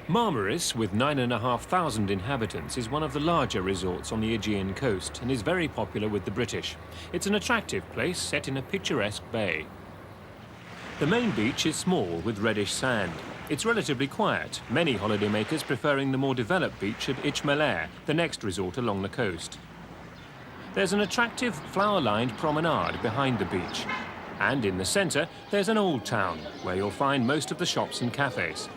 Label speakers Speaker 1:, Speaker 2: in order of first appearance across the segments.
Speaker 1: Marmaris, with 9,500 inhabitants, is one of the larger resorts on the Aegean coast and is very popular with the British. It's an attractive place set in a picturesque bay. The main beach is small with reddish sand. It's relatively quiet, many holidaymakers preferring the more developed beach at İzmir, the next resort along the coast. There's an attractive flower-lined promenade behind the beach. And in the centre, there's an old town, where you'll find most of the shops and cafes.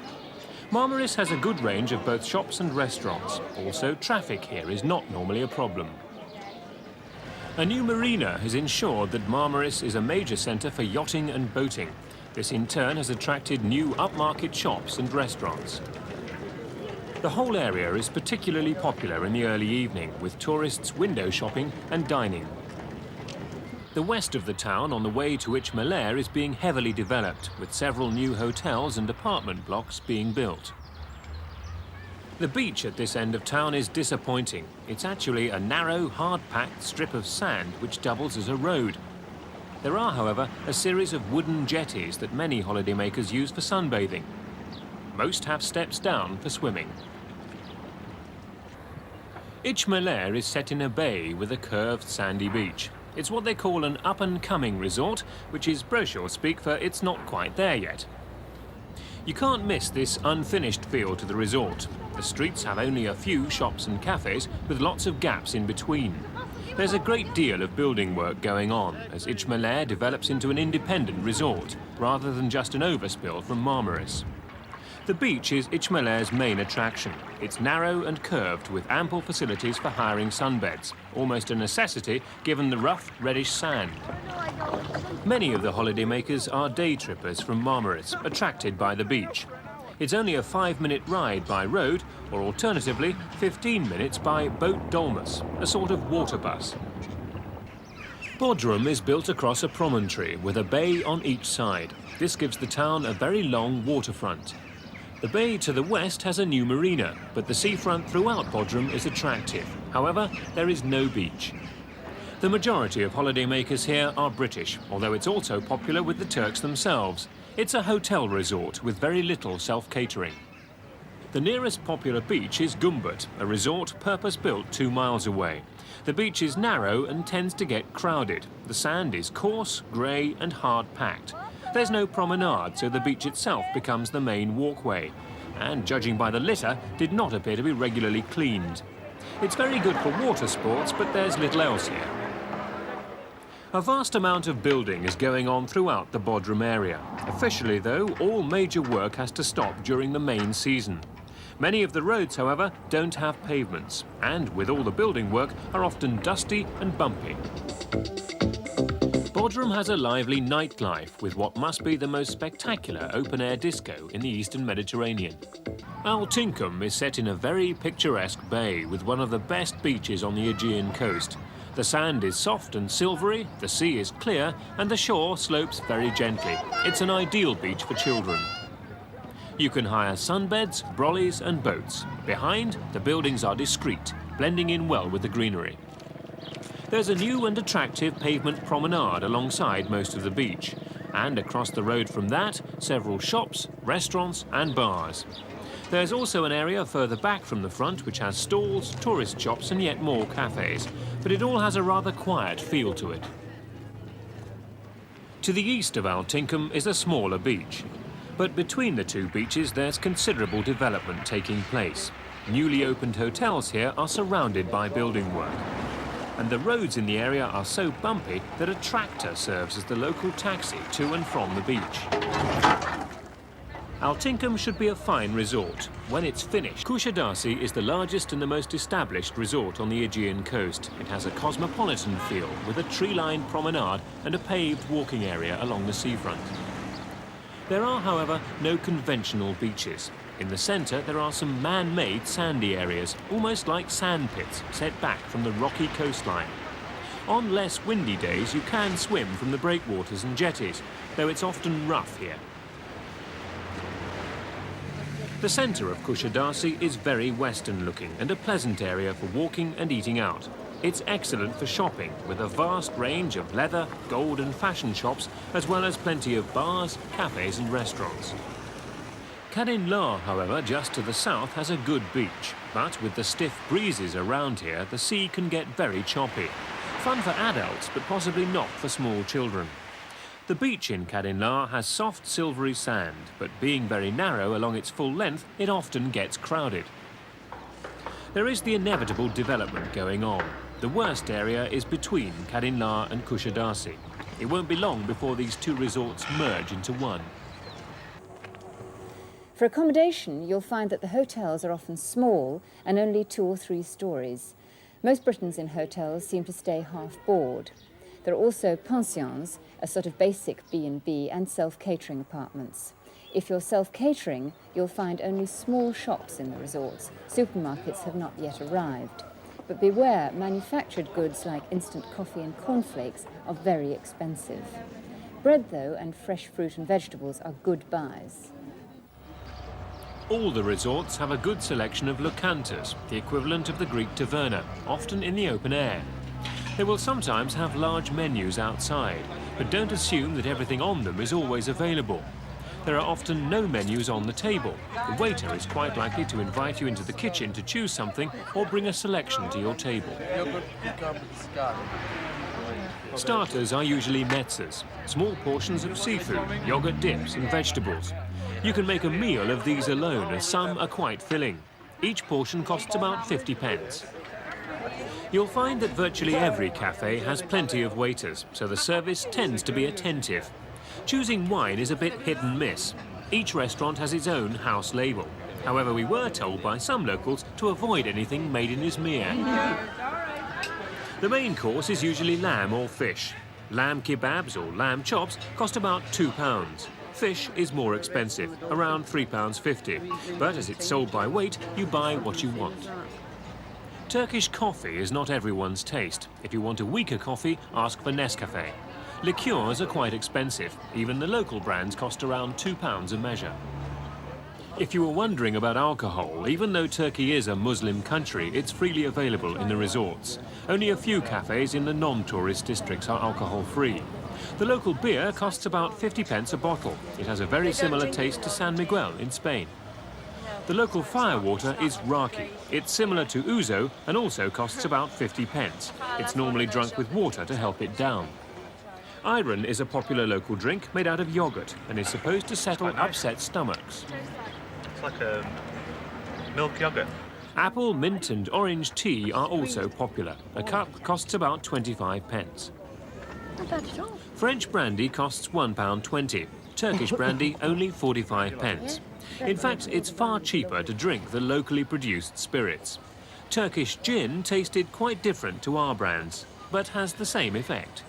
Speaker 1: Marmaris has a good range of both shops and restaurants. Also, traffic here is not normally a problem. A new marina has ensured that Marmaris is a major centre for yachting and boating. This in turn has attracted new upmarket shops and restaurants. The whole area is particularly popular in the early evening, with tourists window shopping and dining. The west of the town on the way to İzmir is being heavily developed, with several new hotels and apartment blocks being built. The beach at this end of town is disappointing. It's actually a narrow, hard-packed strip of sand which doubles as a road. There are, however, a series of wooden jetties that many holidaymakers use for sunbathing. Most have steps down for swimming. İzmir is set in a bay with a curved sandy beach. It's what they call an up-and-coming resort, which is brochure speak for it's not quite there yet. You can't miss this unfinished feel to the resort. The streets have only a few shops and cafes with lots of gaps in between. There's a great deal of building work going on as İzmir develops into an independent resort, rather than just an overspill from Marmaris. The beach is İzmir's main attraction. It's narrow and curved with ample facilities for hiring sunbeds, almost a necessity given the rough, reddish sand. Many of the holidaymakers are day trippers from Marmaris, attracted by the beach. It's only a 5-minute ride by road, or alternatively 15 minutes by boat dolmus, a sort of water bus. Bodrum is built across a promontory with a bay on each side. This gives the town a very long waterfront. The bay to the west has a new marina, but the seafront throughout Bodrum is attractive. However, there is no beach. The majority of holidaymakers here are British, although it's also popular with the Turks themselves. It's a hotel resort with very little self-catering. The nearest popular beach is Gumbut, a resort purpose-built 2 miles away. The beach is narrow and tends to get crowded. The sand is coarse, grey and hard-packed. There's no promenade, so the beach itself becomes the main walkway. And judging by the litter, did not appear to be regularly cleaned. It's very good for water sports, but there's little else here. A vast amount of building is going on throughout the Bodrum area. Officially, though, all major work has to stop during the main season. Many of the roads, however, don't have pavements, and with all the building work, are often dusty and bumpy. Bodrum has a lively nightlife with what must be the most spectacular open-air disco in the Eastern Mediterranean. Altinkum is set in a very picturesque bay with one of the best beaches on the Aegean coast. The sand is soft and silvery, the sea is clear, and the shore slopes very gently. It's an ideal beach for children. You can hire sunbeds, brollies and boats. Behind, the buildings are discreet, blending in well with the greenery. There's a new and attractive pavement promenade alongside most of the beach. And across the road from that, several shops, restaurants and bars. There's also an area further back from the front which has stalls, tourist shops and yet more cafes. But it all has a rather quiet feel to it. To the east of Altinkum is a smaller beach. But between the two beaches there's considerable development taking place. Newly opened hotels here are surrounded by building work. And the roads in the area are so bumpy that a tractor serves as the local taxi to and from the beach. Altinkum should be a fine resort. When it's finished, Kuşadası is the largest and the most established resort on the Aegean coast. It has a cosmopolitan feel with a tree-lined promenade and a paved walking area along the seafront. There are, however, no conventional beaches. In the centre, there are some man-made sandy areas, almost like sand pits, set back from the rocky coastline. On less windy days, you can swim from the breakwaters and jetties, though it's often rough here. The centre of Kuşadası is very western-looking and a pleasant area for walking and eating out. It's excellent for shopping, with a vast range of leather, gold and fashion shops, as well as plenty of bars, cafes and restaurants. Yıllar, however, just to the south, has a good beach. But with the stiff breezes around here, the sea can get very choppy. Fun for adults, but possibly not for small children. The beach in Yıllar has soft silvery sand, but being very narrow along its full length, it often gets crowded. There is the inevitable development going on. The worst area is between Yıllar and Kuşadası. It won't be long before these two resorts merge into one.
Speaker 2: For accommodation, you'll find that the hotels are often small and only 2 or 3 stories. Most Britons in hotels seem to stay half board. There are also pensions, a sort of basic B&B, and self-catering apartments. If you're self-catering, you'll find only small shops in the resorts. Supermarkets have not yet arrived. But beware, manufactured goods like instant coffee and cornflakes are very expensive. Bread, though, and fresh fruit and vegetables are good buys.
Speaker 1: All the resorts have a good selection of lokantas, the equivalent of the Greek taverna, often in the open air. They will sometimes have large menus outside, but don't assume that everything on them is always available. There are often no menus on the table. The waiter is quite likely to invite you into the kitchen to choose something or bring a selection to your table. Starters are usually metzas, small portions of seafood, yogurt dips and vegetables. You can make a meal of these alone, as some are quite filling. Each portion costs about 50 pence. You'll find that virtually every cafe has plenty of waiters, so the service tends to be attentive. Choosing wine is a bit hit and miss. Each restaurant has its own house label. However, we were told by some locals to avoid anything made in Izmir. The main course is usually lamb or fish. Lamb kebabs or lamb chops cost about £2. Fish is more expensive, around £3.50. But as it's sold by weight, you buy what you want. Turkish coffee is not everyone's taste. If you want a weaker coffee, ask for Nescafe. Liqueurs are quite expensive. Even the local brands cost around £2 a measure. If you were wondering about alcohol, even though Turkey is a Muslim country, it's freely available in the resorts. Only a few cafes in the non-tourist districts are alcohol-free. The local beer costs about 50 pence a bottle. It has a very similar taste to San Miguel in Spain. The local firewater is raki. It's similar to ouzo and also costs about 50 pence. It's normally drunk with water to help it down. Ayran is a popular local drink made out of yogurt and is supposed to settle upset stomachs.
Speaker 3: It's like a milk yogurt.
Speaker 1: Apple, mint and orange tea are also popular. A cup costs about 25 pence.
Speaker 2: Not bad at all.
Speaker 1: French brandy costs £1.20. Turkish brandy only 45 pence. In fact, it's far cheaper to drink the locally produced spirits. Turkish gin tasted quite different to our brands, but has the same effect.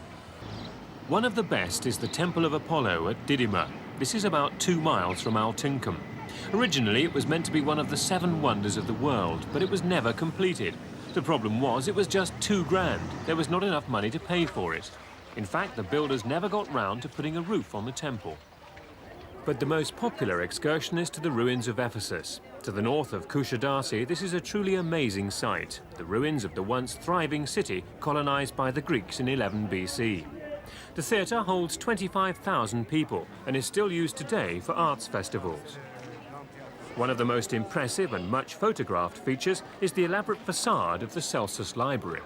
Speaker 1: One of the best is the Temple of Apollo at Didyma. This is about 2 miles from Altınkum. Originally, it was meant to be one of the 7 wonders of the world, but it was never completed. The problem was it was just £2,000. There was not enough money to pay for it. In fact, the builders never got round to putting a roof on the temple. But the most popular excursion is to the ruins of Ephesus. To the north of Kuşadası, this is a truly amazing sight, the ruins of the once thriving city colonized by the Greeks in 11 BC. The theatre holds 25,000 people and is still used today for arts festivals. One of the most impressive and much photographed features is the elaborate facade of the Celsus Library.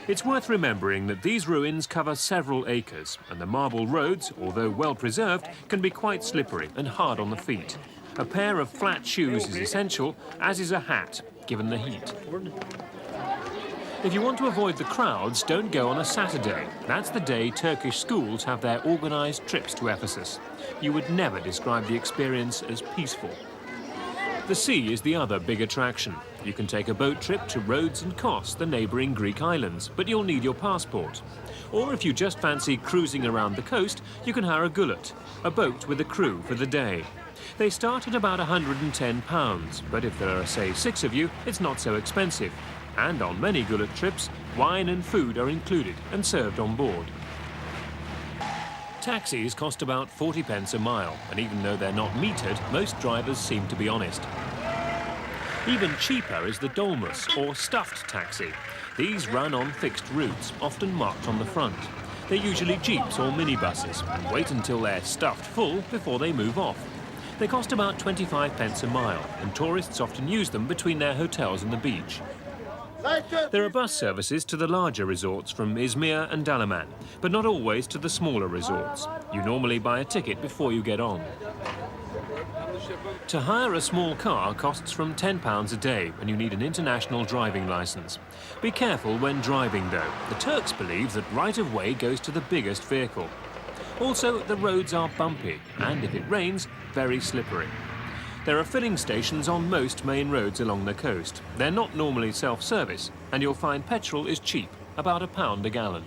Speaker 1: It's worth remembering that these ruins cover several acres, and the marble roads, although well preserved, can be quite slippery and hard on the feet. A pair of flat shoes is essential, as is a hat, given the heat. If you want to avoid the crowds, don't go on a Saturday. That's the day Turkish schools have their organised trips to Ephesus. You would never describe the experience as peaceful. The sea is the other big attraction. You can take a boat trip to Rhodes and Kos, the neighbouring Greek islands, but you'll need your passport. Or if you just fancy cruising around the coast, you can hire a gullet, a boat with a crew for the day. They start at about £110, but if there are, say, 6 of you, it's not so expensive. And on many gullet trips, wine and food are included and served on board. Taxis cost about 40 pence a mile, and even though they're not metered, most drivers seem to be honest. Even cheaper is the dolmus, or stuffed taxi. These run on fixed routes, often marked on the front. They're usually jeeps or minibuses and wait until they're stuffed full before they move off. They cost about 25 pence a mile, and tourists often use them between their hotels and the beach. There are bus services to the larger resorts from Izmir and Dalaman, but not always to the smaller resorts. You normally buy a ticket before you get on. To hire a small car costs from £10 a day, and you need an international driving licence. Be careful when driving though. The Turks believe that right-of-way goes to the biggest vehicle. Also, the roads are bumpy, and if it rains, very slippery. There are filling stations on most main roads along the coast. They're not normally self-service, and you'll find petrol is cheap, about £1 a gallon.